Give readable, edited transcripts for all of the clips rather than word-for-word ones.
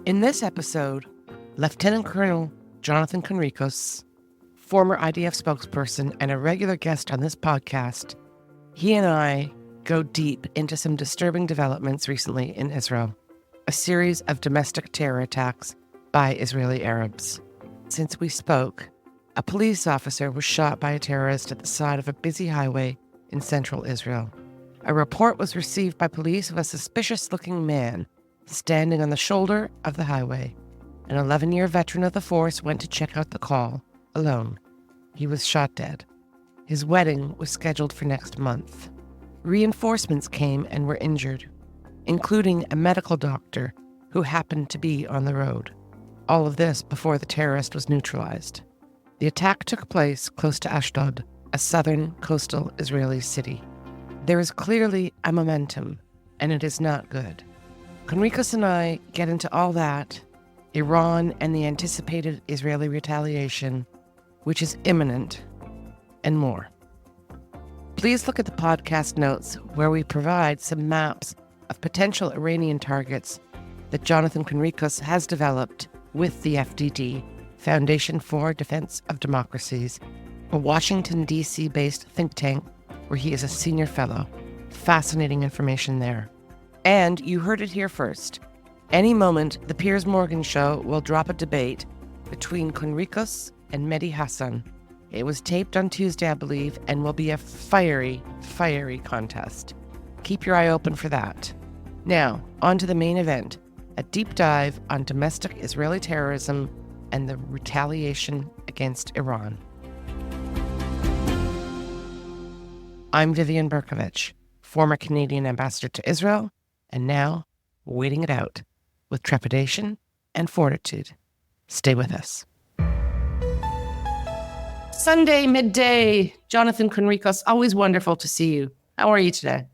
In this episode, Lieutenant Colonel Jonathan Conricus, former IDF spokesperson and a regular guest on this podcast, he and I go deep into some disturbing developments recently in Israel, a series of domestic terror attacks by Israeli Arabs. Since we spoke, a police officer was shot by a terrorist at the side of a busy highway in central Israel. A report was received by police of a suspicious-looking man standing on the shoulder of the highway. An 11-year veteran of the force went to check out the call, alone. He was shot dead. His wedding was scheduled for next month. Reinforcements came and were injured, including a medical doctor who happened to be on the road. All of this before the terrorist was neutralized. The attack took place close to Ashdod, a southern coastal Israeli city. There is clearly a momentum, and it is not good. Conricus and I get into all that, Iran and the anticipated Israeli retaliation, which is imminent, and more. Please look at the podcast notes where we provide some maps of potential Iranian targets that Jonathan Conricus has developed with the FDD, Foundation for Defense of Democracies, a Washington, D.C.-based think tank where he is a senior fellow. Fascinating information there. And you heard it here first. Any moment, the Piers Morgan Show will drop a debate between Conricus and Mehdi Hassan. It was taped on Tuesday, I believe, and will be a fiery, fiery contest. Keep your eye open for that. Now, on to the main event, a deep dive on domestic Israeli terrorism and the retaliation against Iran. I'm Vivian Berkovich, former Canadian ambassador to Israel, and now waiting it out with trepidation and fortitude. Stay with us. Sunday midday, Jonathan Conricus, always wonderful to see you. How are you today?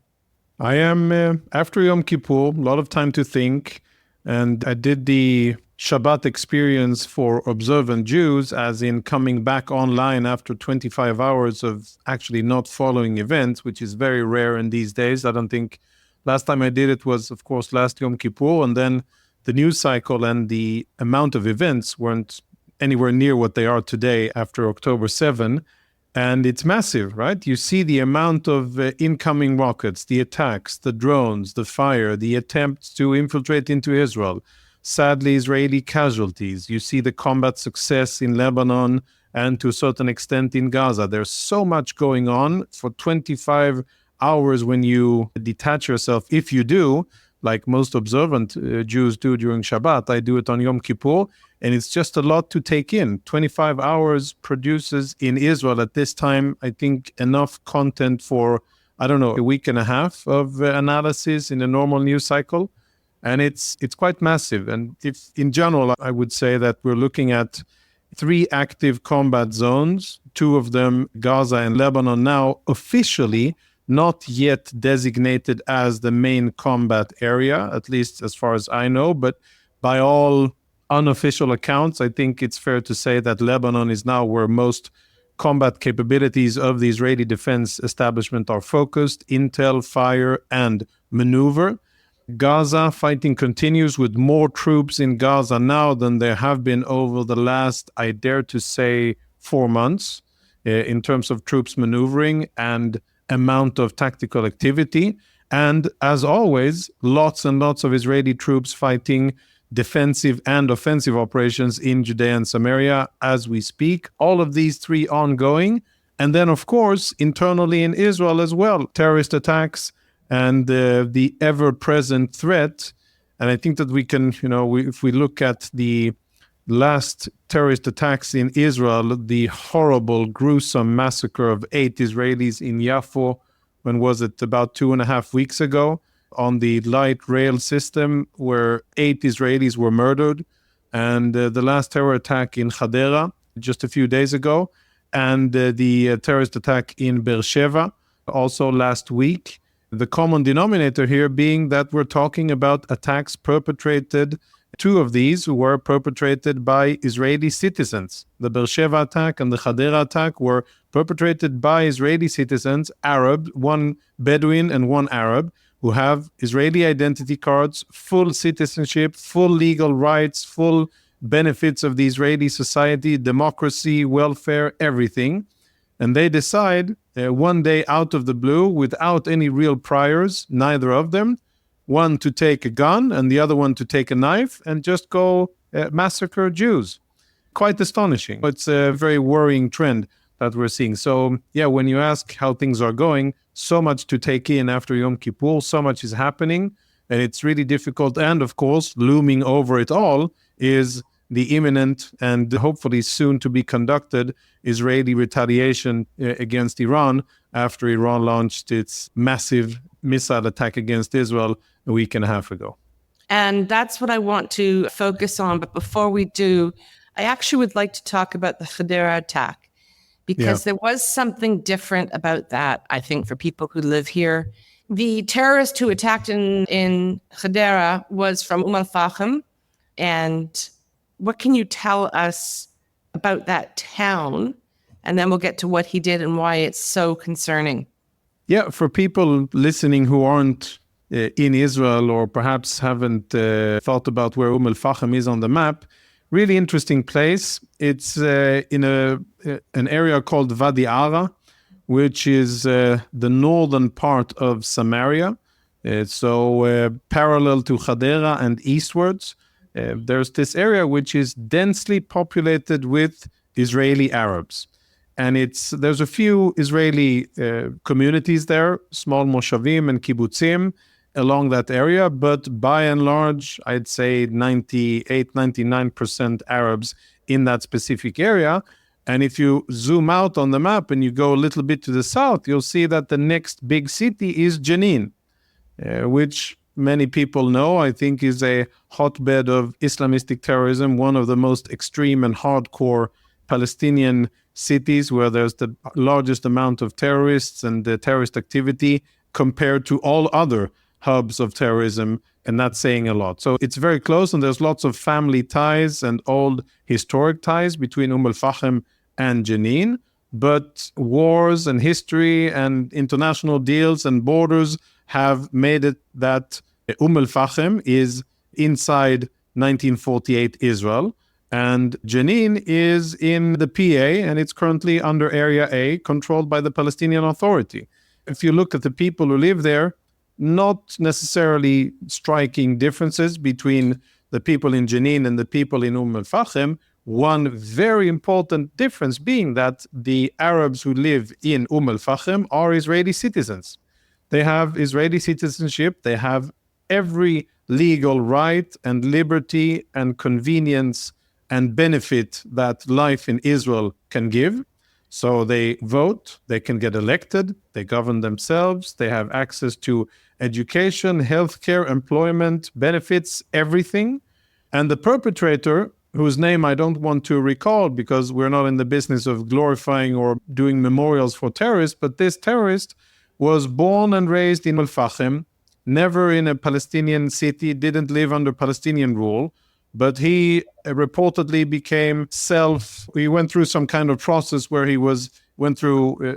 I am, after Yom Kippur, a lot of time to think, and I did the Shabbat experience for observant Jews, as in coming back online after 25 hours of actually not following events, which is very rare in these days. I don't think last time I did it was, of course, last Yom Kippur, and then the news cycle and the amount of events weren't anywhere near what they are today after October 7. And it's massive, right? You see the amount of incoming rockets, the attacks, the drones, the fire, the attempts to infiltrate into Israel. Sadly, Israeli casualties. You see the combat success in Lebanon and to a certain extent in Gaza. There's so much going on for 25 hours when you detach yourself. If you do, like most observant Jews do during Shabbat, I do it on Yom Kippur, and it's just a lot to take in. 25 hours produces in Israel at this time, I think, enough content for, a week and a half of analysis in a normal news cycle. And it's quite massive. And if in general, I would say that we're looking at 3 active combat zones, 2 of them, Gaza and Lebanon, now officially not yet designated as the main combat area, at least as far as I know. But by all unofficial accounts, I think it's fair to say that Lebanon is now where most combat capabilities of the Israeli defense establishment are focused: intel, fire, and maneuver. Gaza fighting continues with more troops in Gaza now than there have been over the last, I dare to say, 4 months in terms of troops maneuvering and amount of tactical activity. And as always, lots and lots of Israeli troops fighting defensive and offensive operations in Judea and Samaria as we speak. All of these 3 ongoing. And then, of course, internally in Israel as well, terrorist attacks and the ever-present threat. And I think that we can, if we look at the last terrorist attacks in Israel, the horrible, gruesome massacre of 8 Israelis in Yafo, when was it, about 2.5 weeks ago, on the light rail system, where 8 Israelis were murdered, and the last terror attack in Hadera just a few days ago, and the terrorist attack in Beersheba also last week. The common denominator here being that we're talking about attacks perpetrated. 2 of these were perpetrated by Israeli citizens. The Beersheba attack and the Hadera attack were perpetrated by Israeli citizens, Arab, 1 Bedouin and 1 Arab, who have Israeli identity cards, full citizenship, full legal rights, full benefits of the Israeli society, democracy, welfare, everything. And they decide one day out of the blue, without any real priors, neither of them, one to take a gun and the other one to take a knife and just go massacre Jews. Quite astonishing. It's a very worrying trend that we're seeing. So, yeah, when you ask how things are going, so much to take in after Yom Kippur, so much is happening, and it's really difficult. And of course, looming over it all is the imminent and hopefully soon to be conducted Israeli retaliation against Iran after Iran launched its massive missile attack against Israel a week and a half ago. And that's what I want to focus on. But before we do, I actually would like to talk about the Hadera attack, because there was something different about that, I think, for people who live here. The terrorist who attacked in Hadera was from al-Fahim. And what can you tell us about that town? And then we'll get to what he did and why it's so concerning. Yeah, for people listening who aren't in Israel or perhaps haven't thought about where al-Fahim is on the map, really interesting place. It's in an area called Wadi Ara, which is the northern part of Samaria. So parallel to Hadera and eastwards, there's this area which is densely populated with Israeli Arabs. And there's a few Israeli communities there, small moshavim and kibbutzim along that area, but by and large, I'd say 98, 99% Arabs in that specific area. And if you zoom out on the map and you go a little bit to the south, you'll see that the next big city is Jenin, which many people know, I think, is a hotbed of Islamistic terrorism, one of the most extreme and hardcore Palestinian cities where there's the largest amount of terrorists and terrorist activity compared to all other hubs of terrorism, and that's saying a lot. So it's very close, and there's lots of family ties and old historic ties between al-Fahim and Jenin, but wars and history and international deals and borders have made it that al-Fahim is inside 1948 Israel, and Jenin is in the PA, and it's currently under Area A, controlled by the Palestinian Authority. If you look at the people who live there, not necessarily striking differences between the people in Jenin and the people in al-Fahim. One very important difference being that the Arabs who live in al-Fahim are Israeli citizens. They have Israeli citizenship. They have every legal right and liberty and convenience and benefit that life in Israel can give. So they vote, they can get elected, they govern themselves, they have access to education, healthcare, employment, benefits, everything. And the perpetrator, whose name I don't want to recall because we're not in the business of glorifying or doing memorials for terrorists, but this terrorist was born and raised in al-Fahim, never in a Palestinian city, didn't live under Palestinian rule, but he reportedly he went through some kind of process where he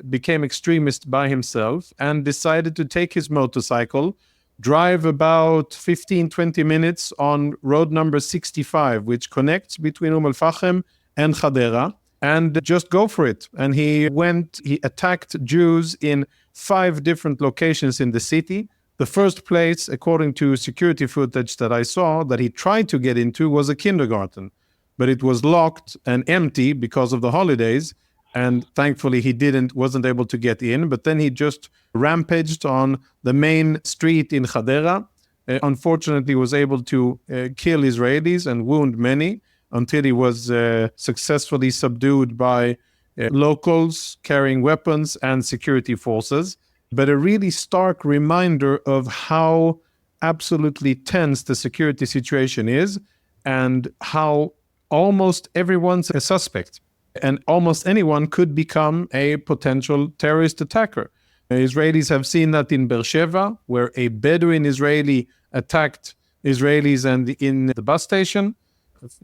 became extremist by himself and decided to take his motorcycle, drive about 15, 20 minutes on road number 65, which connects between al-Fahim and Hadera, and just go for it. And he attacked Jews in 5 different locations in the city. The first place, according to security footage that I saw, that he tried to get into was a kindergarten, but it was locked and empty because of the holidays, and thankfully he wasn't able to get in. But then he just rampaged on the main street in Hadera. Unfortunately, was able to kill Israelis and wound many until he was successfully subdued by locals carrying weapons and security forces. But a really stark reminder of how absolutely tense the security situation is and how almost everyone's a suspect and almost anyone could become a potential terrorist attacker. Israelis have seen that in Beersheba, where a Bedouin Israeli attacked Israelis and in the bus station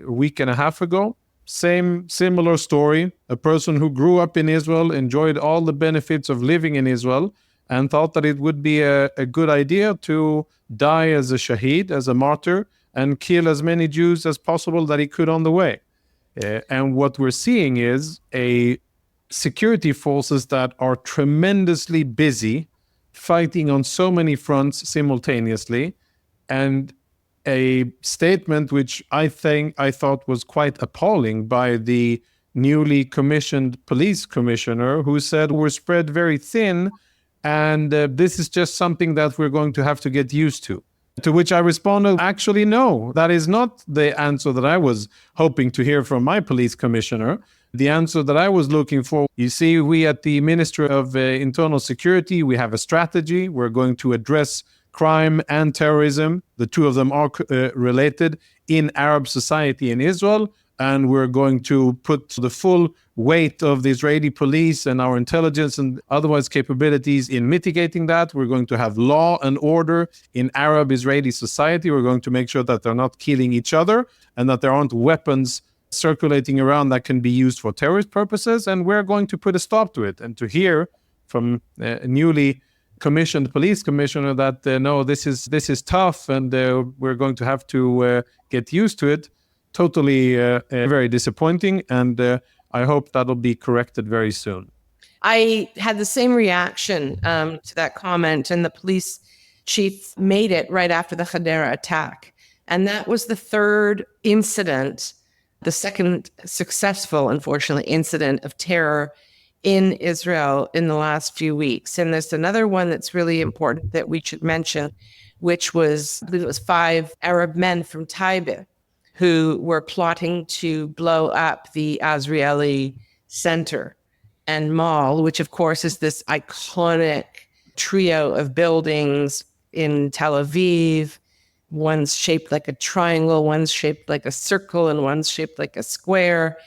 a week and a half ago. Similar story. A person who grew up in Israel, enjoyed all the benefits of living in Israel, and thought that it would be a good idea to die as a shaheed, as a martyr, and kill as many Jews as possible that he could on the way. And what we're seeing is a security forces that are tremendously busy fighting on so many fronts simultaneously, and a statement which I thought was quite appalling by the newly commissioned police commissioner, who said we're spread very thin, and this is just something that we're going to have to get used to. To which I responded, actually, no, that is not the answer that I was hoping to hear from my police commissioner. The answer that I was looking for, you see, we at the Ministry of Internal Security, we have a strategy. We're going to address crime and terrorism. The two of them are related in Arab society in Israel. And we're going to put the full weight of the Israeli police and our intelligence and otherwise capabilities in mitigating that. We're going to have law and order in Arab-Israeli society. We're going to make sure that they're not killing each other and that there aren't weapons circulating around that can be used for terrorist purposes. And we're going to put a stop to it. And to hear from a newly commissioned police commissioner that, no, this is tough and we're going to have to get used to it, totally very disappointing, and I hope that'll be corrected very soon. I had the same reaction to that comment, and the police chief made it right after the Hadera attack. And that was the third incident, the second successful, unfortunately, incident of terror in Israel in the last few weeks. And there's another one that's really important that we should mention, which was, I believe it was 5 Arab men from Taibe who were plotting to blow up the Azrieli Center and Mall, which of course is this iconic trio of buildings in Tel Aviv. One's shaped like a triangle, one's shaped like a circle, and one's shaped like a square.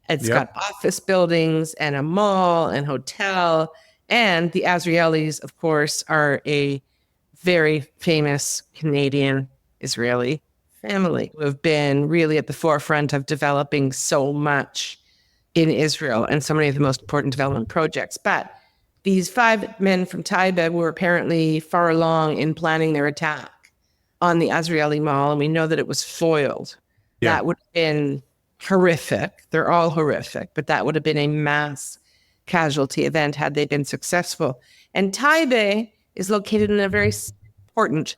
It's got office buildings and a mall and hotel. And the Azrielis, of course, are a very famous Canadian Israeli family who have been really at the forefront of developing so much in Israel and so many of the most important development projects. But these 5 men from Taibe were apparently far along in planning their attack on the Azrieli Mall, and we know that it was foiled. Yeah. That would have been horrific. They're all horrific, but that would have been a mass casualty event had they been successful. And Taibe is located in a very important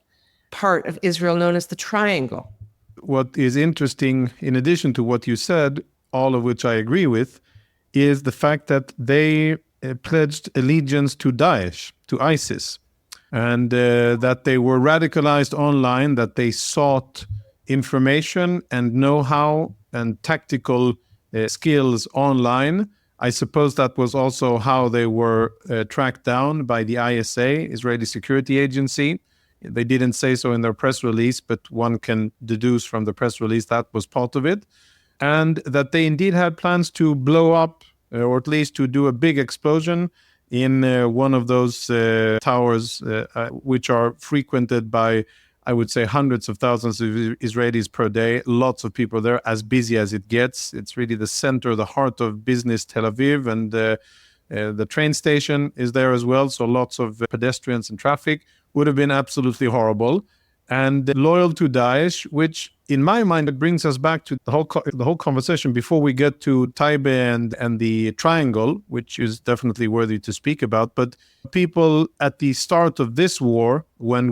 part of Israel known as the Triangle. What is interesting, in addition to what you said, all of which I agree with, is the fact that they pledged allegiance to Daesh, to ISIS, and that they were radicalized online, that they sought information and know-how and tactical skills online. I suppose that was also how they were tracked down by the ISA, Israeli Security Agency. They didn't say so in their press release, but one can deduce from the press release that was part of it. And that they indeed had plans to blow up, or at least to do a big explosion in one of those towers, which are frequented by, I would say, hundreds of thousands of Israelis per day. Lots of people there, as busy as it gets. It's really the center, the heart of business Tel Aviv, and the train station is there as well. So lots of pedestrians and traffic. Would have been absolutely horrible. And loyal to Daesh, which in my mind, it brings us back to the whole conversation before we get to Taibe and the Triangle, which is definitely worthy to speak about. But people at the start of this war, when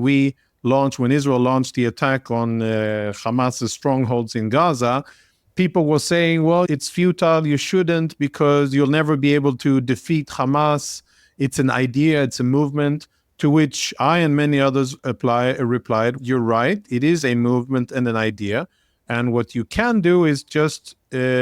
Israel launched the attack on Hamas's strongholds in Gaza, people were saying, well, it's futile, you shouldn't, because you'll never be able to defeat Hamas. It's an idea, it's a movement. To which I and many others replied, you're right, it is a movement and an idea. And what you can do is just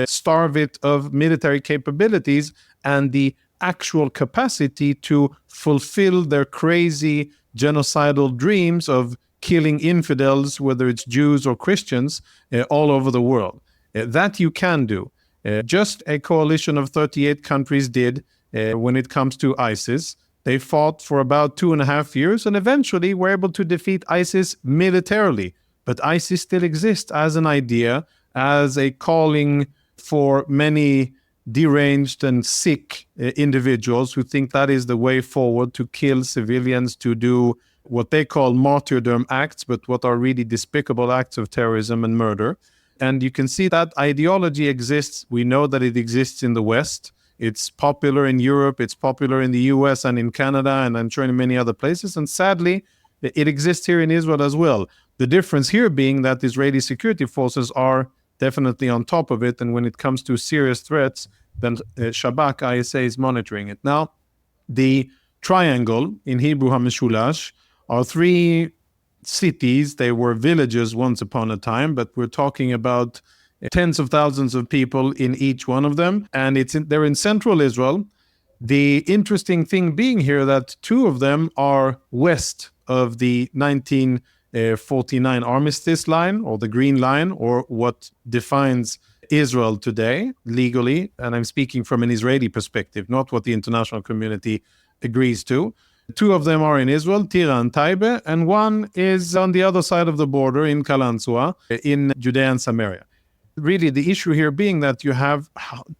starve it of military capabilities and the actual capacity to fulfill their crazy genocidal dreams of killing infidels, whether it's Jews or Christians, all over the world. That you can do. Just a coalition of 38 countries did when it comes to ISIS. They fought for about 2.5 years and eventually were able to defeat ISIS militarily. But ISIS still exists as an idea, as a calling for many deranged and sick individuals who think that is the way forward, to kill civilians, to do what they call martyrdom acts, but what are really despicable acts of terrorism and murder. And you can see that ideology exists. We know that it exists in the West. It's popular in Europe, it's popular in the US and in Canada, and I'm sure in many other places. And sadly, it exists here in Israel as well. The difference here being that Israeli security forces are definitely on top of it. And when it comes to serious threats, then Shabak, ISA is monitoring it. Now, the triangle, in Hebrew HaMeshulash, are three cities. They were villages once upon a time, but we're talking about tens of thousands of people in each one of them. And they're in central Israel. The interesting thing being here that two of them are west of the 1949 armistice line, or the Green Line, or what defines Israel today legally. And I'm speaking from an Israeli perspective, not what the international community agrees to. Two of them are in Israel, Tira and Taibe, and one is on the other side of the border in Kalantzua, in Judea and Samaria. Really, the issue here being that you have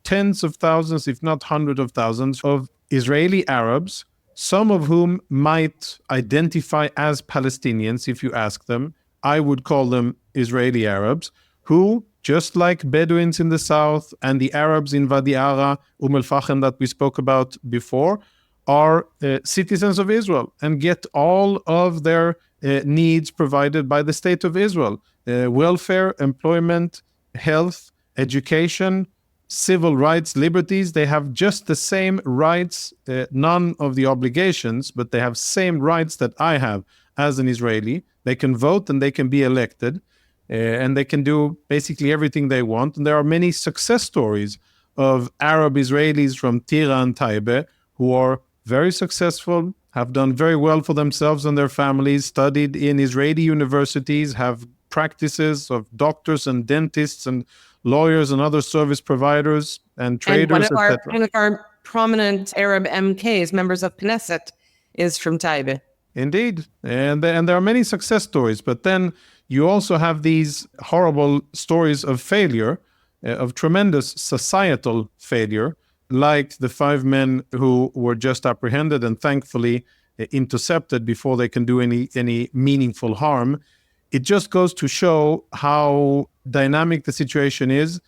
tens of thousands, if not hundreds of thousands, of Israeli Arabs, some of whom might identify as Palestinians if you ask them. I would call them Israeli Arabs, who, just like Bedouins in the south and the Arabs in Wadi Ara, Al-Fahim that we spoke about before, are citizens of Israel and get all of their needs provided by the state of Israel. Welfare, employment, health, education, civil rights, liberties. They have just the same rights, none of the obligations, but they have same rights that I have as an Israeli. They can vote and they can be elected, and they can do basically everything they want. And there are many success stories of Arab Israelis from Tira and Taibe who are very successful, have done very well for themselves and their families, studied in Israeli universities, have practices of doctors and dentists and lawyers and other service providers and traders, etc. One of our prominent Arab MKs, members of Knesset, is from Taibe. Indeed. And there are many success stories, but then you also have these horrible stories of failure, of tremendous societal failure, like the 5 men who were just apprehended and thankfully intercepted before they can do any meaningful harm. It just goes to show how dynamic the situation is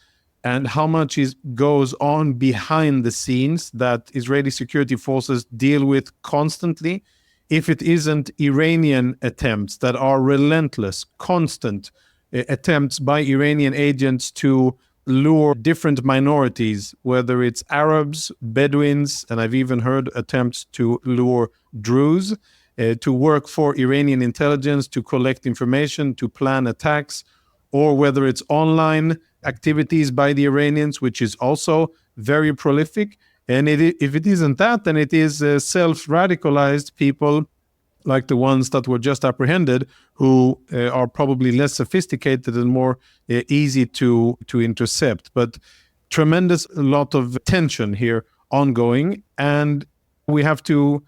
and how much goes on behind the scenes that Israeli security forces deal with constantly. If it isn't Iranian attempts that are relentless, constant attempts by Iranian agents to lure different minorities, whether it's Arabs, Bedouins, and I've even heard attempts to lure Druze, to work for Iranian intelligence, to collect information, to plan attacks, or whether it's online activities by the Iranians, which is also very prolific. And if it isn't that, then it is self-radicalized people like the ones that were just apprehended, who are probably less sophisticated and more easy to intercept. But tremendous lot of tension here ongoing. And we have to,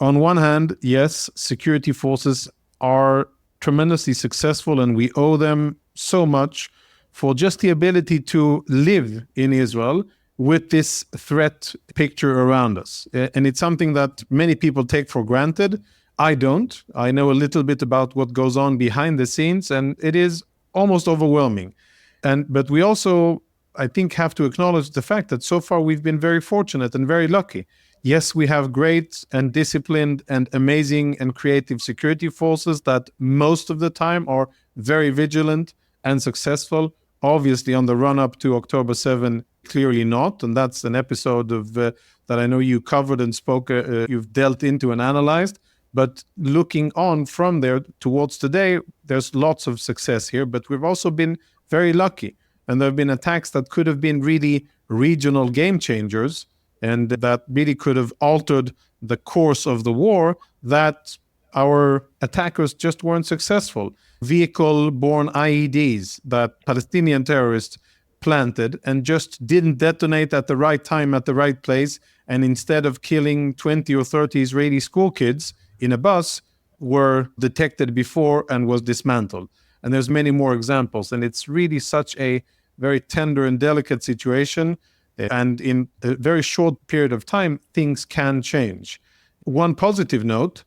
on one hand, yes, security forces are tremendously successful, and we owe them so much for just the ability to live in Israel with this threat picture around us. And it's something that many people take for granted. I don't. I know a little bit about what goes on behind the scenes, and it is almost overwhelming. But we also, I think, have to acknowledge the fact that so far we've been very fortunate and very lucky. Yes, we have great and disciplined and amazing and creative security forces that most of the time are very vigilant and successful. Obviously, on the run-up to October 7, clearly not. And that's an episode of that I know you covered and spoke, you've dealt into and analyzed. But looking on from there towards today, there's lots of success here. But we've also been very lucky. And there have been attacks that could have been really regional game changers, and that really could have altered the course of the war, that our attackers just weren't successful. Vehicle-borne IEDs that Palestinian terrorists planted and just didn't detonate at the right time, at the right place, and instead of killing 20 or 30 Israeli school kids in a bus, were detected before and was dismantled. And there's many more examples. And it's really such a very tender and delicate situation And in a very short period of time, things can change. One positive note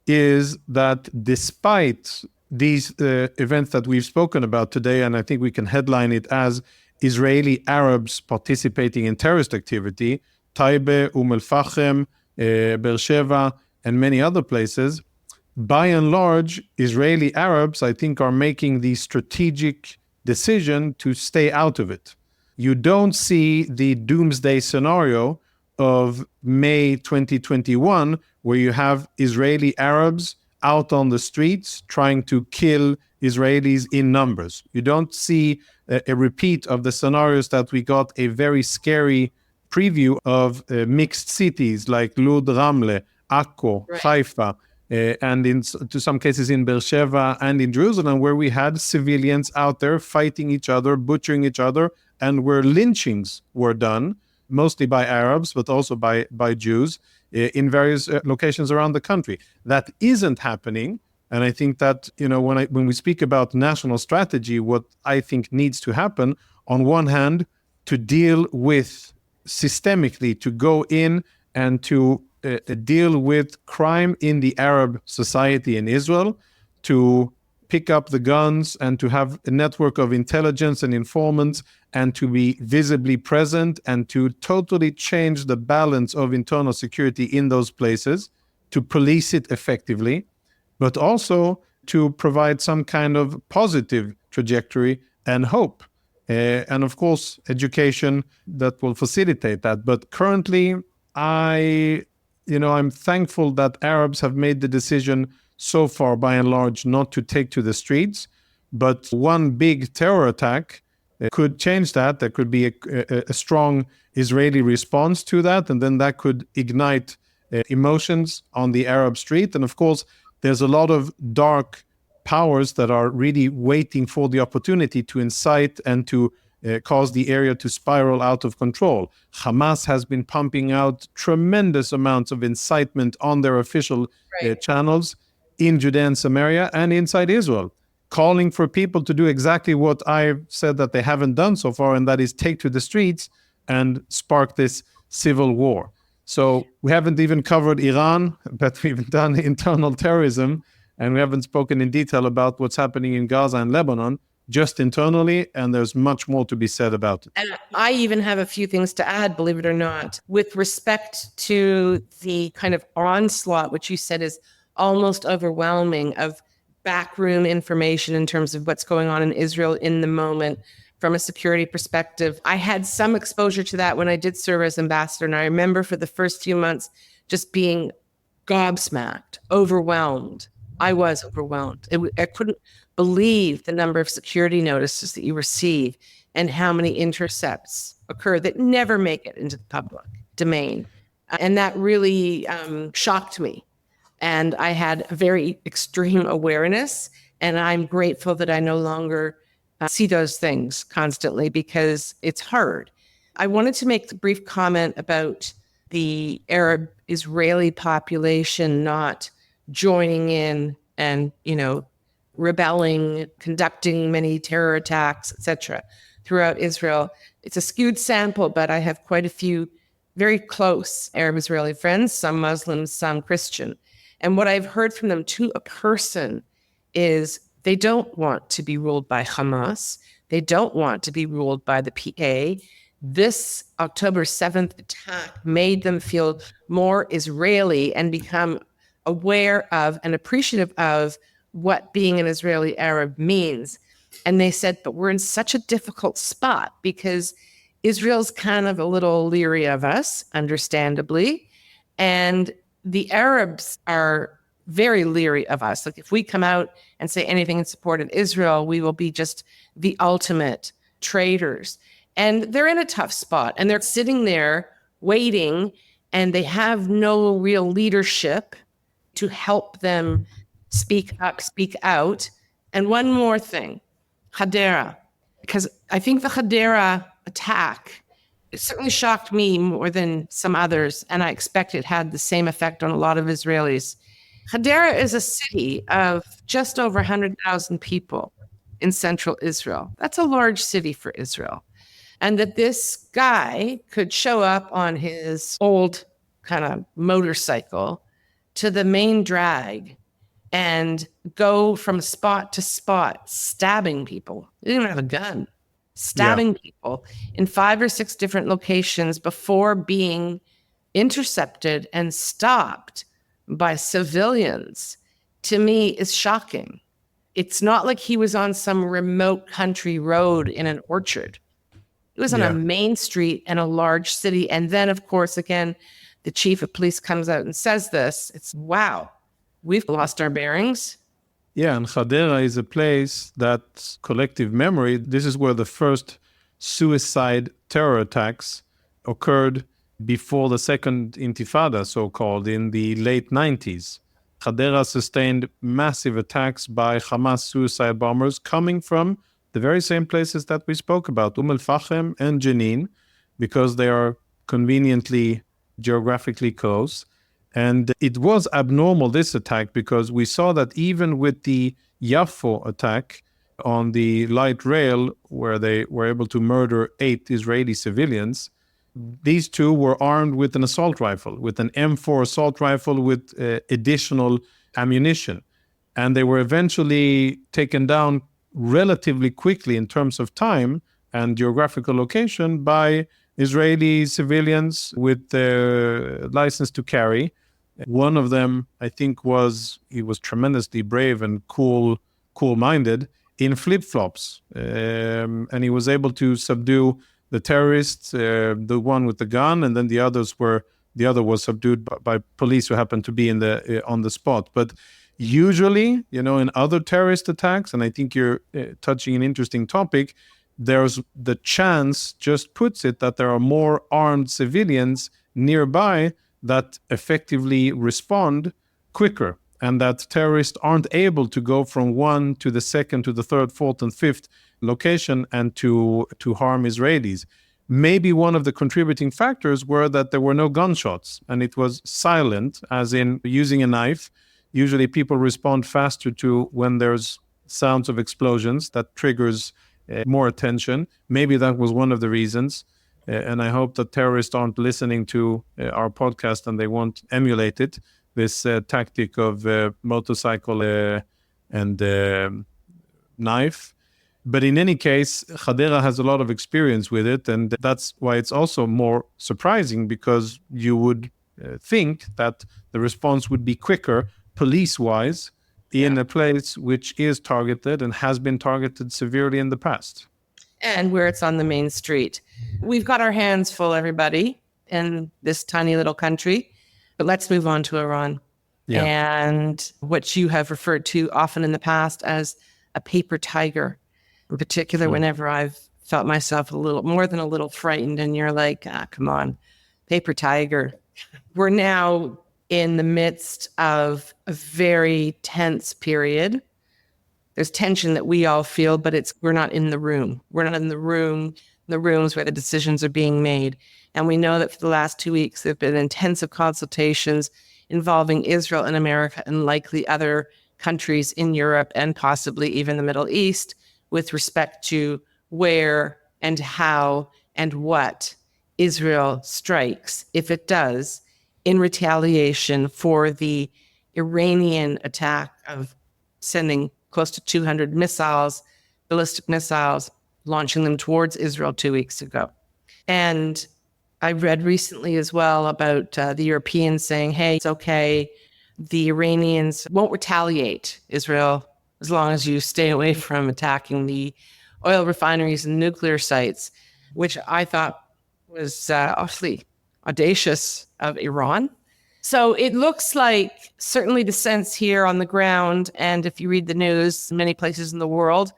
is that despite these events that we've spoken about today, and I think we can headline it as Israeli Arabs participating in terrorist activity, Taibe, Al-Fachem, Beersheba, and many other places, by and large, Israeli Arabs, I think, are making the strategic decision to stay out of it. You don't see the doomsday scenario of May 2021, where you have Israeli Arabs out on the streets trying to kill Israelis in numbers. You don't see a repeat of the scenarios that we got a very scary preview of mixed cities like Lud, Ramle, Akko, Haifa, and to some cases in Beersheba and in Jerusalem, where we had civilians out there fighting each other, butchering each other, and where lynchings were done, mostly by Arabs, but also by Jews, in various locations around the country. That isn't happening. And I think that, when we speak about national strategy, what I think needs to happen, on one hand, to deal with systemically, to go in and to deal with crime in the Arab society in Israel, to pick up the guns and to have a network of intelligence and informants and to be visibly present and to totally change the balance of internal security in those places, to police it effectively, but also to provide some kind of positive trajectory and hope. And of course, education that will facilitate that. But currently, I'm thankful that Arabs have made the decision so far, by and large, not to take to the streets. But one big terror attack could change that. There could be a strong Israeli response to that, and then that could ignite emotions on the Arab street. And of course, there's a lot of dark powers that are really waiting for the opportunity to incite and to cause the area to spiral out of control. Hamas has been pumping out tremendous amounts of incitement on their official channels in Judea and Samaria and inside Israel, calling for people to do exactly what I've said that they haven't done so far, and that is take to the streets and spark this civil war. So we haven't even covered Iran, but we've done internal terrorism, and we haven't spoken in detail about what's happening in Gaza and Lebanon, just internally, and there's much more to be said about it. And I even have a few things to add, believe it or not, with respect to the kind of onslaught, which you said is almost overwhelming, of backroom information in terms of what's going on in Israel in the moment from a security perspective. I had some exposure to that when I did serve as ambassador, and I remember for the first few months just being gobsmacked, overwhelmed. I was overwhelmed. I couldn't believe the number of security notices that you receive and how many intercepts occur that never make it into the public domain. And that really shocked me. And I had a very extreme awareness, and I'm grateful that I no longer see those things constantly because it's hard. I wanted to make a brief comment about the Arab Israeli population not joining in and, rebelling, conducting many terror attacks, etc., throughout Israel. It's a skewed sample, but I have quite a few very close Arab Israeli friends, some Muslims, some Christian. And what I've heard from them to a person is they don't want to be ruled by Hamas. They don't want to be ruled by the PA. This October 7th attack made them feel more Israeli and become aware of and appreciative of what being an Israeli Arab means. And they said, but we're in such a difficult spot because Israel's kind of a little leery of us, understandably. And the Arabs are very leery of us. Like if we come out and say anything in support of Israel, we will be just the ultimate traitors. And they're in a tough spot, and they're sitting there waiting, and they have no real leadership to help them speak up, speak out. And one more thing, Hadera, because I think the Hadera attack, it certainly shocked me more than some others, and I expect it had the same effect on a lot of Israelis. Hadera is a city of just over 100,000 people in central Israel. That's a large city for Israel. And that this guy could show up on his old kind of motorcycle to the main drag and go from spot to spot, stabbing people. He didn't even have a gun, stabbing people in 5 or 6 different locations before being intercepted and stopped by civilians, to me, is shocking. It's not like he was on some remote country road in an orchard. It was on a main street in a large city. And then, of course, again, the chief of police comes out and says this. It's, wow, we've lost our bearings. Yeah, and Hadera is a place that collective memory, this is where the first suicide terror attacks occurred before the second Intifada, so-called, in the late 90s. Hadera sustained massive attacks by Hamas suicide bombers coming from the very same places that we spoke about, Al-Fahim and Jenin, because they are conveniently geographically close. And it was abnormal, this attack, because we saw that even with the Yaffo attack on the light rail, where they were able to murder 8 Israeli civilians, these 2 were armed with an assault rifle, with an M4 assault rifle with additional ammunition. And they were eventually taken down relatively quickly in terms of time and geographical location by Israeli civilians with their license to carry. One of them, I think, he was tremendously brave and cool-minded in flip-flops. And he was able to subdue the terrorists, the one with the gun, and then the other was subdued by police who happened to be on the spot. But usually, in other terrorist attacks, and I think you're touching an interesting topic, there's the chance, just puts it, that there are more armed civilians nearby that effectively respond quicker, and that terrorists aren't able to go from one to the second to the third, fourth, and fifth location and to harm Israelis. Maybe one of the contributing factors were that there were no gunshots and it was silent, as in using a knife. Usually people respond faster to when there's sounds of explosions. That triggers more attention. Maybe that was one of the reasons. And I hope that terrorists aren't listening to our podcast and they won't emulate it, this tactic of motorcycle and knife. But in any case, Hadera has a lot of experience with it, and that's why it's also more surprising, because you would think that the response would be quicker police-wise in a place which is targeted and has been targeted severely in the past. And where it's on the main street. We've got our hands full, everybody, in this tiny little country. But let's move on to Iran. Yeah. And what you have referred to often in the past as a paper tiger. In particular, whenever I've felt myself a little more than a little frightened, and you're like, come on, paper tiger. We're now in the midst of a very tense period. There's tension that we all feel, but we're not in the room. We're not in the rooms where the decisions are being made. And we know that for the last 2 weeks, there have been intensive consultations involving Israel and America and likely other countries in Europe and possibly even the Middle East, with respect to where and how and what Israel strikes, if it does, in retaliation for the Iranian attack of sending close to 200 missiles, ballistic missiles, launching them towards Israel 2 weeks ago. And I read recently as well about the Europeans saying, hey, it's okay. The Iranians won't retaliate Israel as long as you stay away from attacking the oil refineries and nuclear sites, which I thought was awfully audacious of Iran. So it looks like certainly the sense here on the ground, and if you read the news, many places in the world,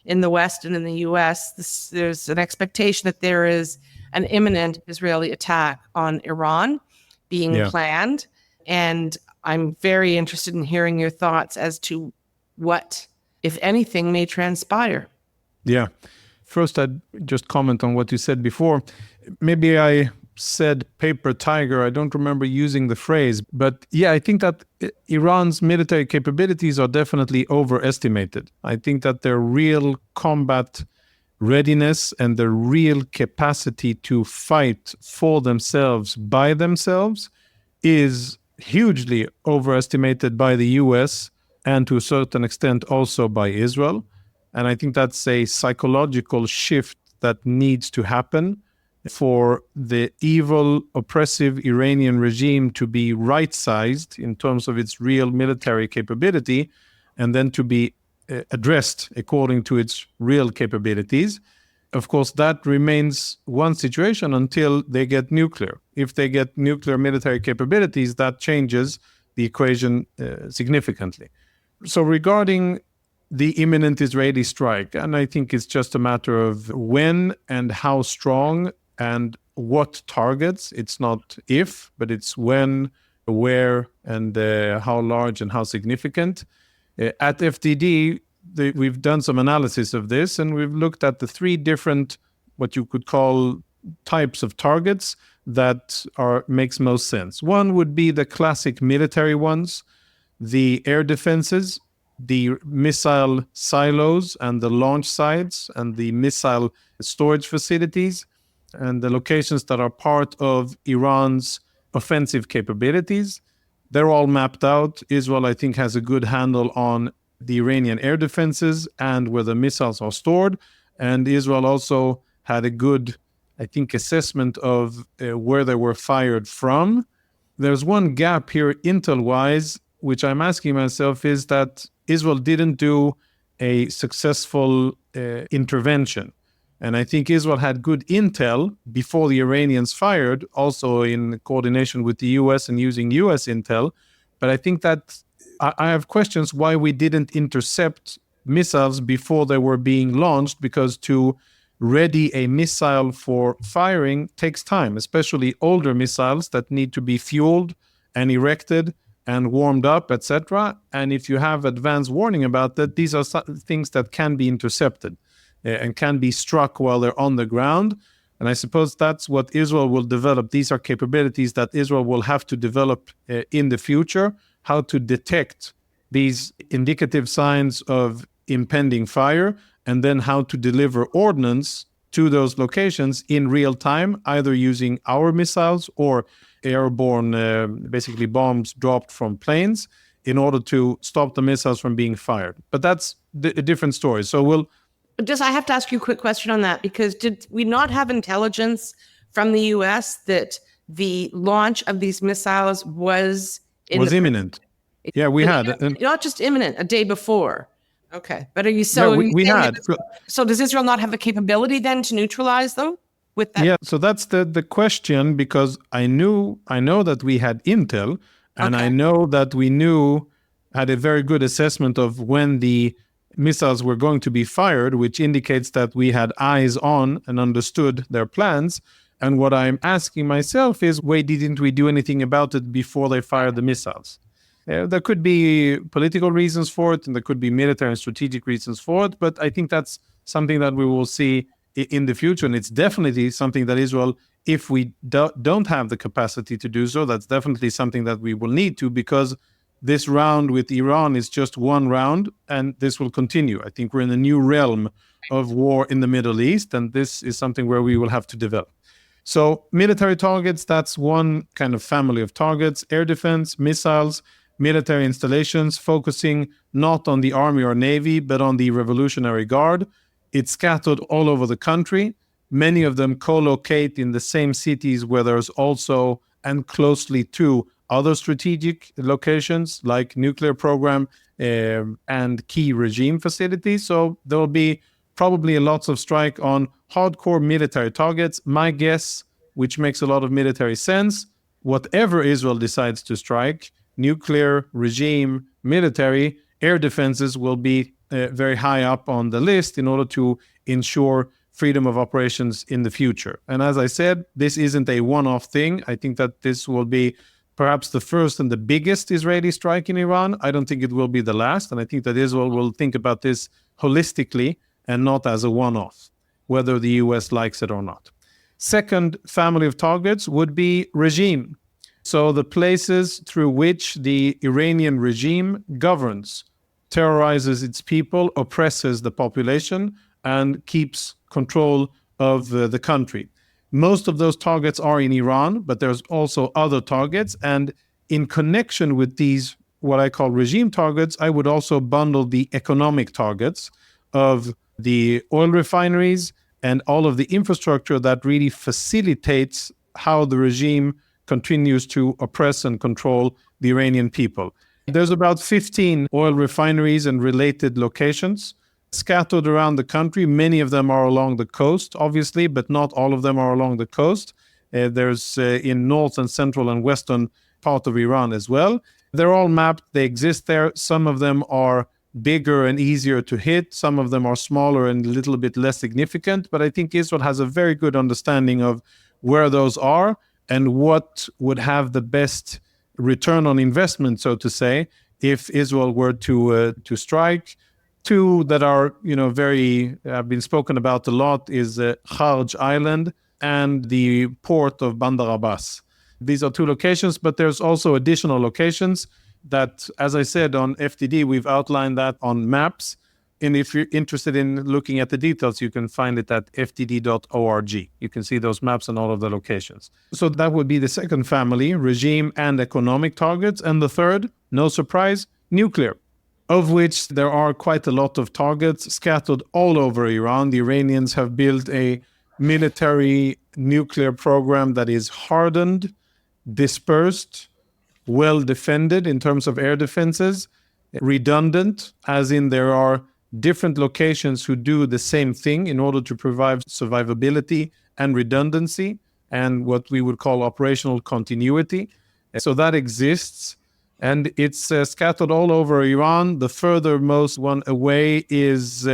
in the West and in the US, there's an expectation that there is an imminent Israeli attack on Iran being planned. And I'm very interested in hearing your thoughts as to what, if anything, may transpire. Yeah. First, I'd just comment on what you said before. Maybe I said paper tiger. I don't remember using the phrase. But yeah, I think that Iran's military capabilities are definitely overestimated. I think that their real combat readiness and the real capacity to fight for themselves by themselves is hugely overestimated by the US and to a certain extent also by Israel. And I think that's a psychological shift that needs to happen for the evil, oppressive Iranian regime to be right-sized in terms of its real military capability, and then to be addressed according to its real capabilities. Of course, that remains one situation until they get nuclear. If they get nuclear military capabilities, that changes the equation significantly. So regarding the imminent Israeli strike, and I think it's just a matter of when and how strong and what targets. It's not if, but it's when, where, and how large and how significant. At FDD, we've done some analysis of this, and we've looked at the three different, what you could call types of targets that makes most sense. One would be the classic military ones, the air defenses, the missile silos and the launch sites and the missile storage facilities and the locations that are part of Iran's offensive capabilities. They're all mapped out. Israel, I think, has a good handle on the Iranian air defenses and where the missiles are stored. And Israel also had a good, I think, assessment of where they were fired from. There's one gap here intel-wise, which I'm asking myself, is that Israel didn't do a successful intervention. And I think Israel had good intel before the Iranians fired, also in coordination with the US and using US intel. But I think that I have questions why we didn't intercept missiles before they were being launched, because to ready a missile for firing takes time, especially older missiles that need to be fueled and erected and warmed up, etc. And if you have advance warning about that, these are things that can be intercepted and can be struck while they're on the ground. And I suppose that's what Israel will develop. These are capabilities that Israel will have to develop in the future, how to detect these indicative signs of impending fire, and then how to deliver ordnance to those locations in real time, either using our missiles or airborne, basically bombs dropped from planes, in order to stop the missiles from being fired. But that's a different story. So I have to ask you a quick question on that, because did we not have intelligence from the US that the launch of these missiles was imminent? Yeah, we had. Not just imminent, a day before. Okay. But we had. So does Israel not have the capability then to neutralize them with that? Yeah, so that's the question, because I know that we had intel, and I know that we had a very good assessment of when the missiles were going to be fired, which indicates that we had eyes on and understood their plans. And what I'm asking myself is, why didn't we do anything about it before they fired the missiles? There could be political reasons for it, and there could be military and strategic reasons for it, but I think that's something that we will see in the future. And it's definitely something that Israel, if we don't have the capacity to do so, that's definitely something that we will need to, because this round with Iran is just one round, and this will continue. I think we're in a new realm of war in the Middle East, and this is something where we will have to develop. So military targets, that's one kind of family of targets: air defense, missiles, military installations, focusing not on the army or navy, but on the Revolutionary Guard. It's scattered all over the country. Many of them co-locate in the same cities where there's also, and closely to, other strategic locations like nuclear program and key regime facilities. So there will be probably lots of strike on hardcore military targets. My guess, which makes a lot of military sense, whatever Israel decides to strike, nuclear, regime, military, air defenses will be very high up on the list in order to ensure freedom of operations in the future. And as I said, this isn't a one-off thing. I think that this will be perhaps the first and the biggest Israeli strike in Iran. I don't think it will be the last. And I think that Israel will think about this holistically and not as a one-off, whether the US likes it or not. Second family of targets would be regime. So the places through which the Iranian regime governs, terrorizes its people, oppresses the population, and keeps control of the country. Most of those targets are in Iran, but there's also other targets. And in connection with these, what I call regime targets, I would also bundle the economic targets of the oil refineries and all of the infrastructure that really facilitates how the regime continues to oppress and control the Iranian people. There's about 15 oil refineries and related locations scattered around the country. Many of them are along the coast, obviously, but not all of them are along the coast. There's in north and central and western part of Iran as well. They're all mapped. They exist there. Some of them are bigger and easier to hit. Some of them are smaller and a little bit less significant. But I think Israel has a very good understanding of where those are and what would have the best return on investment, so to say, if Israel were to strike. Two that are, very have been spoken about a lot is Kharj Island and the port of Bandar Abbas. These are two locations, but there's also additional locations that, as I said, on FDD, we've outlined that on maps. And if you're interested in looking at the details, you can find it at fdd.org. You can see those maps and all of the locations. So that would be the second family, regime and economic targets. And the third, no surprise, nuclear, of which there are quite a lot of targets scattered all over Iran. The Iranians have built a military nuclear program that is hardened, dispersed, well defended in terms of air defenses, redundant, as in there are different locations who do the same thing in order to provide survivability and redundancy and what we would call operational continuity. So that exists. And it's scattered all over Iran. The furthermost one away is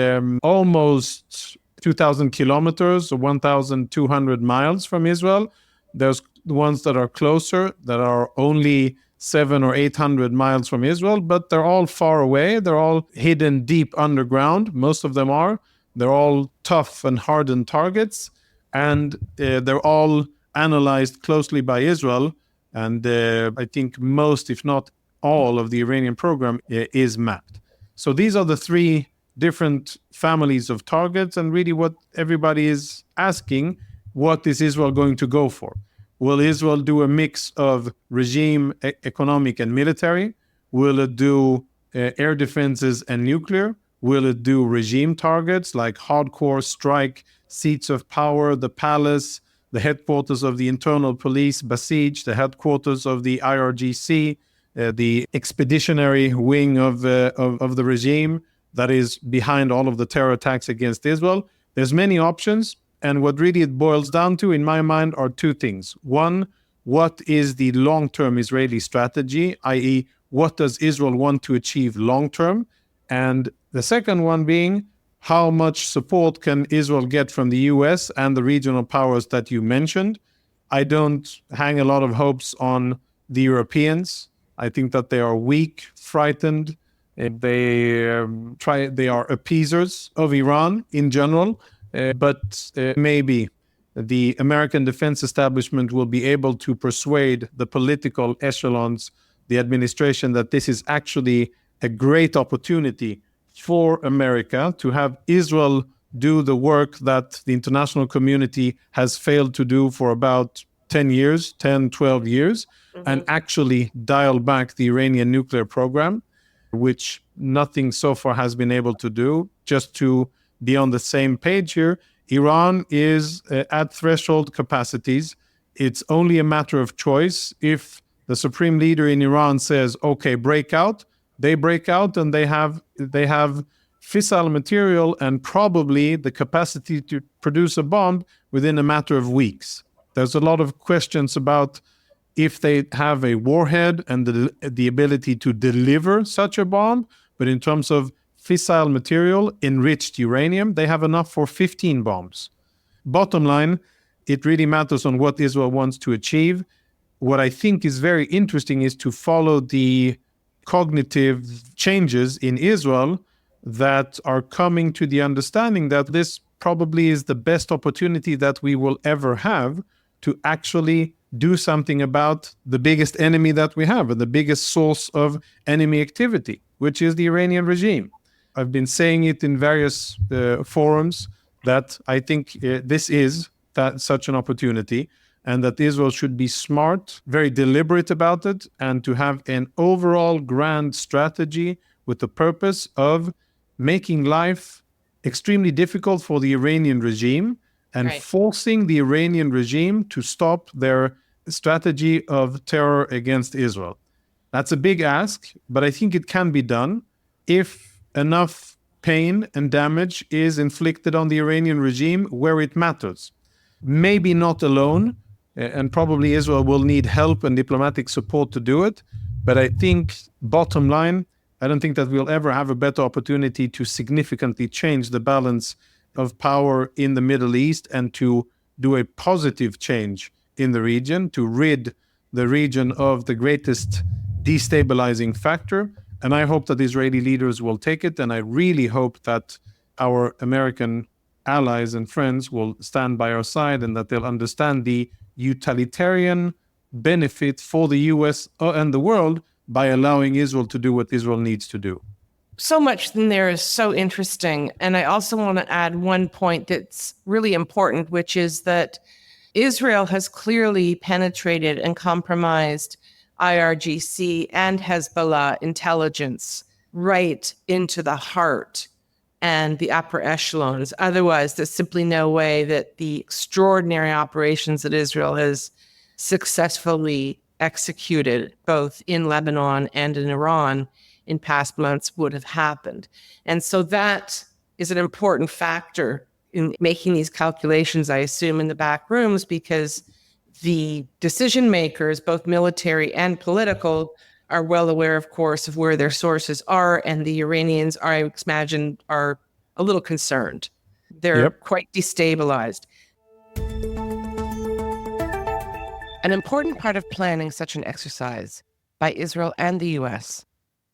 almost 2,000 kilometers or 1,200 miles from Israel. There's the ones that are closer, that are only 700 or 800 miles from Israel, but they're all far away. They're all hidden deep underground. Most of them are. They're all tough and hardened targets. And they're all analyzed closely by Israel. And I think most, if not all, of the Iranian program is mapped. So these are the three different families of targets. And really what everybody is asking, what is Israel going to go for? Will Israel do a mix of regime, economic, and military? Will it do air defenses and nuclear? Will it do regime targets like hardcore strike, seats of power, the palace, the headquarters of the internal police, Basij, the headquarters of the IRGC, the expeditionary wing of the regime that is behind all of the terror attacks against Israel? There's many options. And what really it boils down to, in my mind, are two things. One, what is the long-term Israeli strategy, i.e., what does Israel want to achieve long-term? And the second one being, how much support can Israel get from the US and the regional powers that you mentioned? I don't hang a lot of hopes on the Europeans. I think that they are weak, frightened. They are appeasers of Iran in general. But maybe the American defense establishment will be able to persuade the political echelons, the administration, that this is actually a great opportunity for America to have Israel do the work that the international community has failed to do for about 10 years, 10, 12 years, and actually dial back the Iranian nuclear program, which nothing so far has been able to do. Just to be on the same page here, Iran is at threshold capacities. It's only a matter of choice. If the supreme leader in Iran says, okay, break out, they break out, and they have fissile material and probably the capacity to produce a bomb within a matter of weeks. There's a lot of questions about if they have a warhead and the ability to deliver such a bomb, but in terms of fissile material, enriched uranium, they have enough for 15 bombs. Bottom line, it really matters on what Israel wants to achieve. What I think is very interesting is to follow the cognitive changes in Israel that are coming to the understanding that this probably is the best opportunity that we will ever have to actually do something about the biggest enemy that we have and the biggest source of enemy activity, which is the Iranian regime. I've been saying it in various forums that I think this is such an opportunity, and that Israel should be smart, very deliberate about it, and to have an overall grand strategy with the purpose of making life extremely difficult for the Iranian regime and forcing the Iranian regime to stop their strategy of terror against Israel. That's a big ask, but I think it can be done if enough pain and damage is inflicted on the Iranian regime where it matters. Maybe not alone, and probably Israel will need help and diplomatic support to do it. But I think, bottom line, I don't think that we'll ever have a better opportunity to significantly change the balance of power in the Middle East and to do a positive change in the region, to rid the region of the greatest destabilizing factor. And I hope that Israeli leaders will take it. And I really hope that our American allies and friends will stand by our side and that they'll understand the utilitarian benefit for the US and the world by allowing Israel to do what Israel needs to do. So much in there is so interesting. And I also want to add one point that's really important, which is that Israel has clearly penetrated and compromised IRGC and Hezbollah intelligence right into the heart and the upper echelons. Otherwise, there's simply no way that the extraordinary operations that Israel has successfully executed, both in Lebanon and in Iran in past months, would have happened. And so that is an important factor in making these calculations, I assume, in the back rooms, because the decision makers, both military and political, are well aware, of course, of where their sources are. And the Iranians, I imagine, are a little concerned. They're quite destabilized. An important part of planning such an exercise by Israel and the U.S.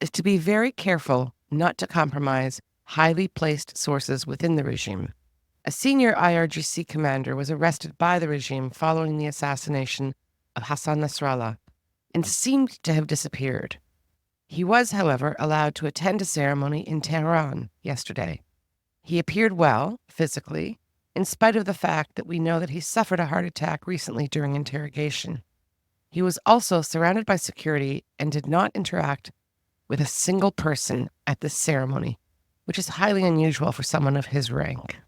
is to be very careful not to compromise highly placed sources within the regime. A senior IRGC commander was arrested by the regime following the assassination of Hassan Nasrallah and seemed to have disappeared. He was, however, allowed to attend a ceremony in Tehran yesterday. He appeared well, physically, in spite of the fact that we know that he suffered a heart attack recently during interrogation. He was also surrounded by security and did not interact with a single person at this ceremony, which is highly unusual for someone of his rank.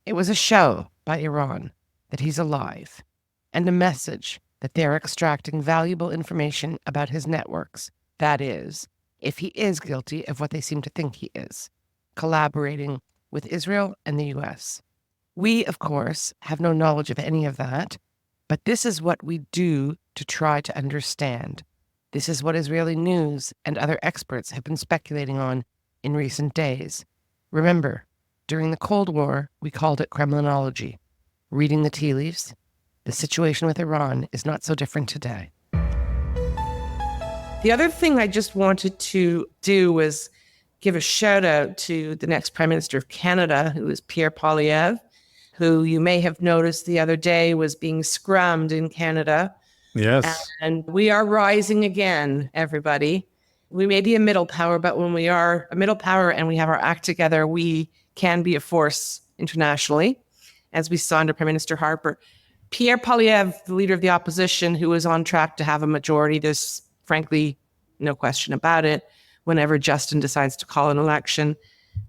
It was a show by Iran that he's alive, and a message that they're extracting valuable information about his networks. That is, if he is guilty of what they seem to think he is, collaborating with Israel and the U.S. We, of course, have no knowledge of any of that, but this is what we do to try to understand. This is what Israeli news and other experts have been speculating on in recent days. Remember, during the Cold War, we called it Kremlinology. Reading the tea leaves, the situation with Iran is not so different today. The other thing I just wanted to do was give a shout out to the next Prime Minister of Canada, who is Pierre Poilievre, who you may have noticed the other day was being scrummed in Canada. Yes. And we are rising again, everybody. We may be a middle power, but when we are a middle power and we have our act together, we can be a force internationally, as we saw under Prime Minister Harper. Pierre Poilievre, the leader of the opposition, who is on track to have a majority, there's frankly no question about it, whenever Justin decides to call an election.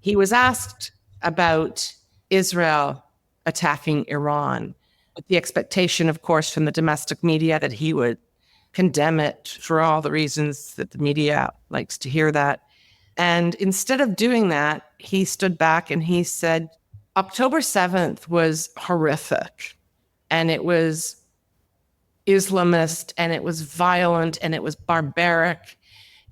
He was asked about Israel attacking Iran, with the expectation, of course, from the domestic media that he would condemn it for all the reasons that the media likes to hear that. And instead of doing that, he stood back and he said, October 7th was horrific, and it was Islamist, and it was violent, and it was barbaric.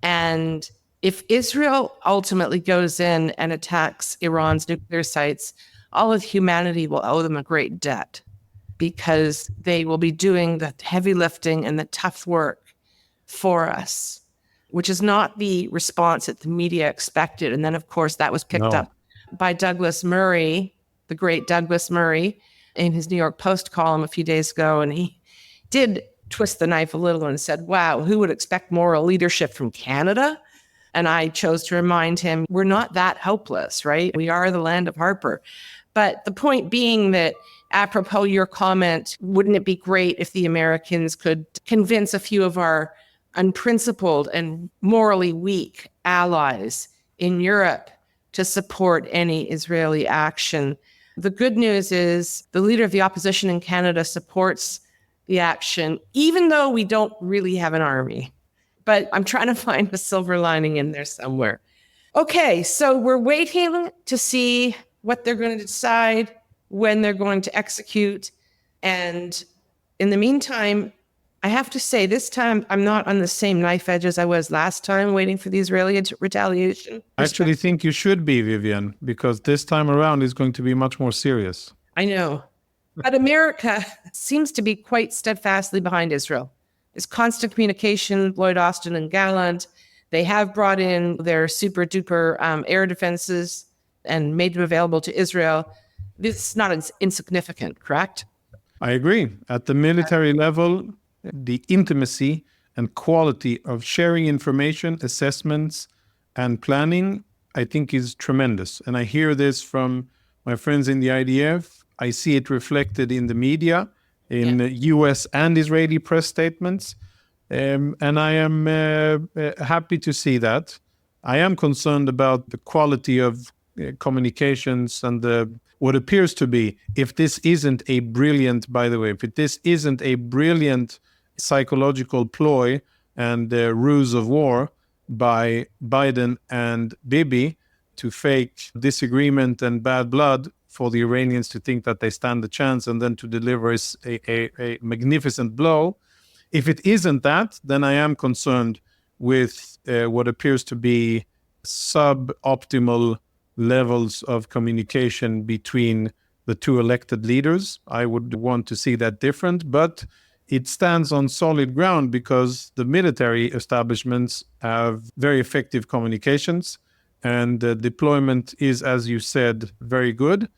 And if Israel ultimately goes in and attacks Iran's nuclear sites, all of humanity will owe them a great debt, because they will be doing the heavy lifting and the tough work for us, which is not the response that the media expected. And then, of course, that was picked up by Douglas Murray, the great Douglas Murray, in his New York Post column a few days ago. And he did twist the knife a little and said, wow, who would expect moral leadership from Canada? And I chose to remind him, we're not that helpless, right? We are the land of Harper. But the point being that, apropos your comment, wouldn't it be great if the Americans could convince a few of our unprincipled and morally weak allies in Europe to support any Israeli action? The good news is the leader of the opposition in Canada supports the action, even though we don't really have an army. But I'm trying to find a silver lining in there somewhere. Okay, so we're waiting to see what they're going to decide, when they're going to execute. And in the meantime, I have to say, this time I'm not on the same knife edge as I was last time waiting for the Israeli retaliation. I actually think you should be, Vivian, because this time around is going to be much more serious. I know. But America seems to be quite steadfastly behind Israel. There's constant communication, Lloyd Austin and Gallant. They have brought in their super duper air defenses and made them available to Israel. This is not insignificant, correct? I agree. At the military level, the intimacy and quality of sharing information, assessments, and planning, I think is tremendous. And I hear this from my friends in the IDF. I see it reflected in the media, in US and Israeli press statements. And I am happy to see that. I am concerned about the quality of communications and what appears to be, if this isn't a brilliant, by the way, if this isn't a brilliant psychological ploy and ruse of war by Biden and Bibi to fake disagreement and bad blood for the Iranians to think that they stand a chance and then to deliver a magnificent blow. If it isn't that, then I am concerned with what appears to be suboptimal levels of communication between the two elected leaders. I would want to see that different, but it stands on solid ground because the military establishments have very effective communications and deployment is, as you said, very good.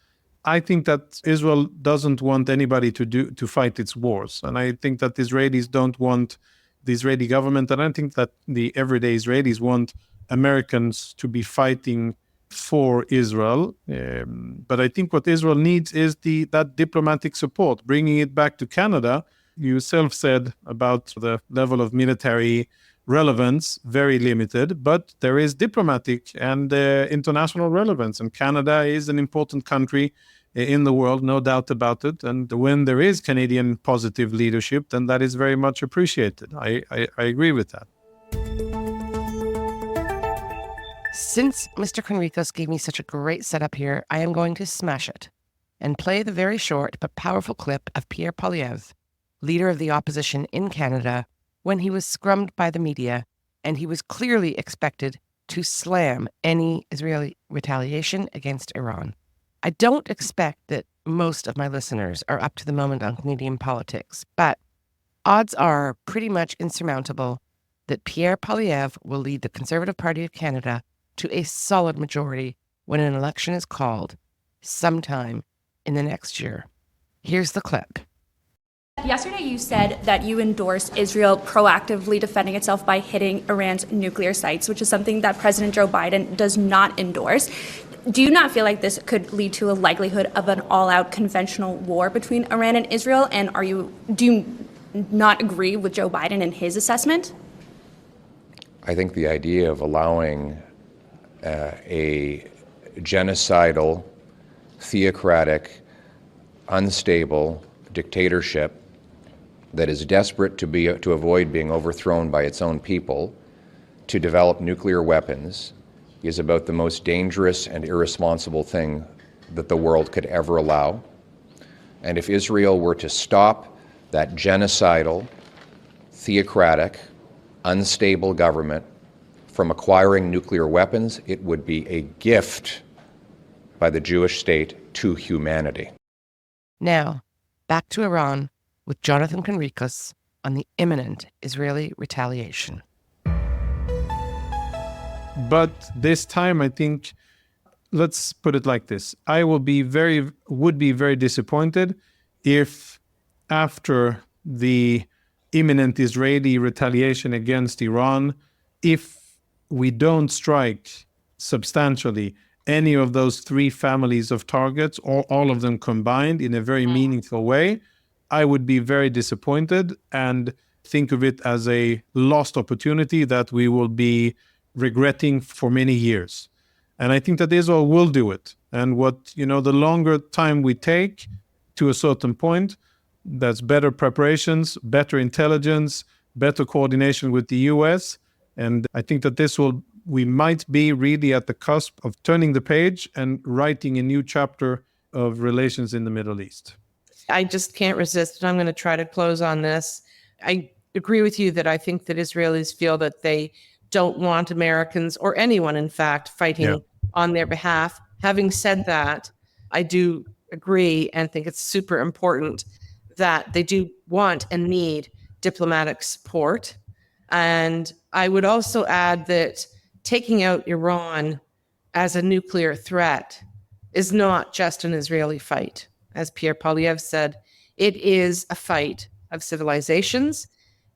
I think that Israel doesn't want anybody to fight its wars. And I think that the Israelis don't want the Israeli government, and I think that the everyday Israelis want Americans to be fighting for Israel. But I think what Israel needs is that diplomatic support, bringing it back to Canada. You yourself said about the level of military relevance, very limited, but there is diplomatic and international relevance. And Canada is an important country in the world, no doubt about it. And when there is Canadian positive leadership, then that is very much appreciated. I agree with that. Since Mr. Conricus gave me such a great setup here, I am going to smash it and play the very short but powerful clip of Pierre Poilievre, leader of the opposition in Canada, when he was scrummed by the media and he was clearly expected to slam any Israeli retaliation against Iran. I don't expect that most of my listeners are up to the moment on Canadian politics, but odds are pretty much insurmountable that Pierre Poilievre will lead the Conservative Party of Canada to a solid majority when an election is called sometime in the next year. Here's the clip. Yesterday you said that you endorsed Israel proactively defending itself by hitting Iran's nuclear sites, which is something that President Joe Biden does not endorse. Do you not feel like this could lead to a likelihood of an all-out conventional war between Iran and Israel? And do you not agree with Joe Biden in his assessment? I think the idea of allowing a genocidal, theocratic, unstable dictatorship that is desperate to avoid being overthrown by its own people to develop nuclear weapons is about the most dangerous and irresponsible thing that the world could ever allow. And if Israel were to stop that genocidal, theocratic, unstable government from acquiring nuclear weapons, it would be a gift by the Jewish state to humanity. Now, back to Iran with Jonathan Conricus on the imminent Israeli retaliation. But this time, I think, let's put it like this. I would be very disappointed if after the imminent Israeli retaliation against Iran, if we don't strike substantially any of those three families of targets, or all of them combined in a very meaningful way, I would be very disappointed and think of it as a lost opportunity that we will be regretting for many years. And I think that Israel will do it. And the longer time we take to a certain point, that's better preparations, better intelligence, better coordination with the US. And I think that we might be really at the cusp of turning the page and writing a new chapter of relations in the Middle East. I just can't resist, and I'm going to try to close on this. I agree with you that I think that Israelis feel that they don't want Americans, or anyone, in fact, fighting on their behalf. Having said that, I do agree and think it's super important that they do want and need diplomatic support. And I would also add that taking out Iran as a nuclear threat is not just an Israeli fight. As Pierre Poilievre said, it is a fight of civilizations,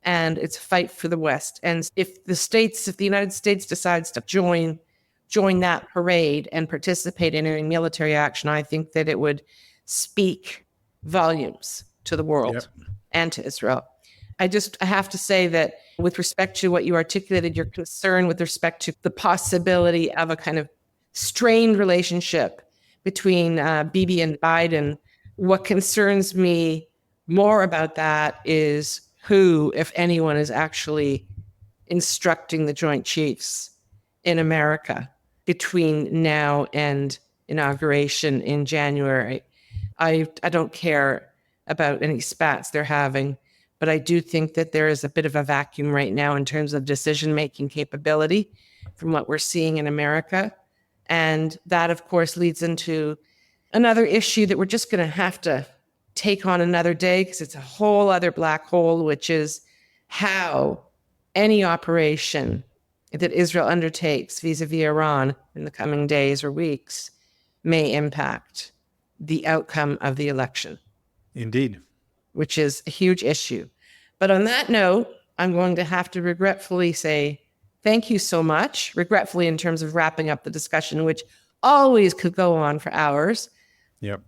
and it's a fight for the West. And if the United States decides to join that parade and participate in any military action, I think that it would speak volumes to the world and to Israel. I have to say that with respect to what you articulated, your concern with respect to the possibility of a kind of strained relationship between Bibi and Biden, what concerns me more about that is who, if anyone, is actually instructing the Joint Chiefs in America between now and inauguration in January. I don't care about any spats they're having, but I do think that there is a bit of a vacuum right now in terms of decision-making capability from what we're seeing in America. And that, of course, leads into another issue that we're just going to have to take on another day, because it's a whole other black hole, which is how any operation that Israel undertakes vis-a-vis Iran in the coming days or weeks may impact the outcome of the election. Indeed. Which is a huge issue. But on that note, I'm going to have to regretfully say thank you so much. Regretfully in terms of wrapping up the discussion, which always could go on for hours. Yep.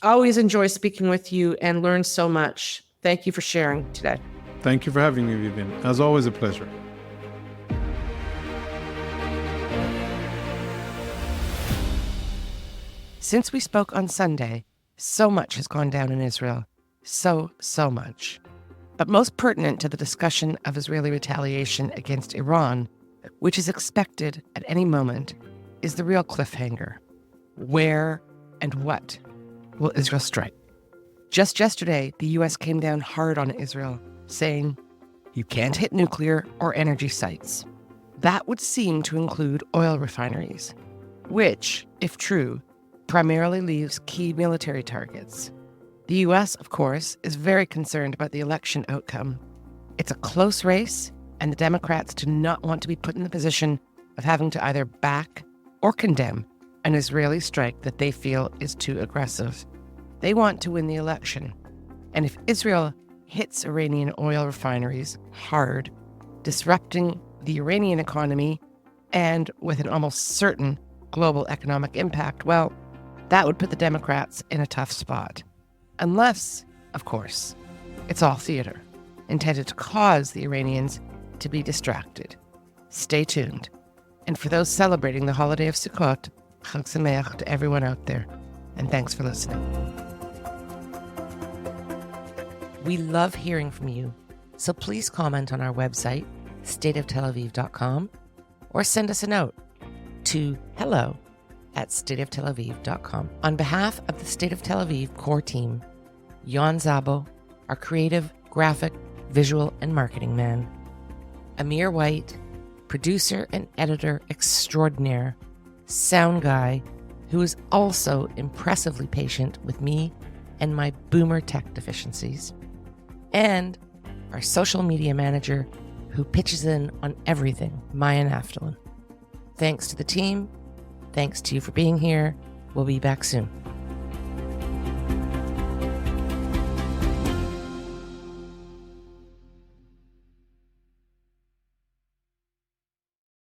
Always enjoy speaking with you and learn so much. Thank you for sharing today. Thank you for having me, Vivian. As always, a pleasure. Since we spoke on Sunday, so much has gone down in Israel. So much. But most pertinent to the discussion of Israeli retaliation against Iran, which is expected at any moment, is the real cliffhanger. Where and what will Israel strike? Just yesterday, the U.S. came down hard on Israel, saying, you can't hit nuclear or energy sites. That would seem to include oil refineries, which, if true, primarily leaves key military targets. The U.S., of course, is very concerned about the election outcome. It's a close race, and the Democrats do not want to be put in the position of having to either back or condemn an Israeli strike that they feel is too aggressive. They want to win the election. And if Israel hits Iranian oil refineries hard, disrupting the Iranian economy and with an almost certain global economic impact, well, that would put the Democrats in a tough spot. Unless, of course, it's all theater, intended to cause the Iranians to be distracted. Stay tuned. And for those celebrating the holiday of Sukkot, Chag Sameach to everyone out there. And thanks for listening. We love hearing from you, so please comment on our website, stateoftelaviv.com, or send us a note to hello@stateoftelaviv.com. On behalf of the State of Tel Aviv core team, Yon Zabo, our creative, graphic, visual, and marketing man, Amir White, producer and editor extraordinaire, sound guy, who is also impressively patient with me and my boomer tech deficiencies, and our social media manager, who pitches in on everything, Maya Naftalin. Thanks to the team. Thanks to you for being here. We'll be back soon.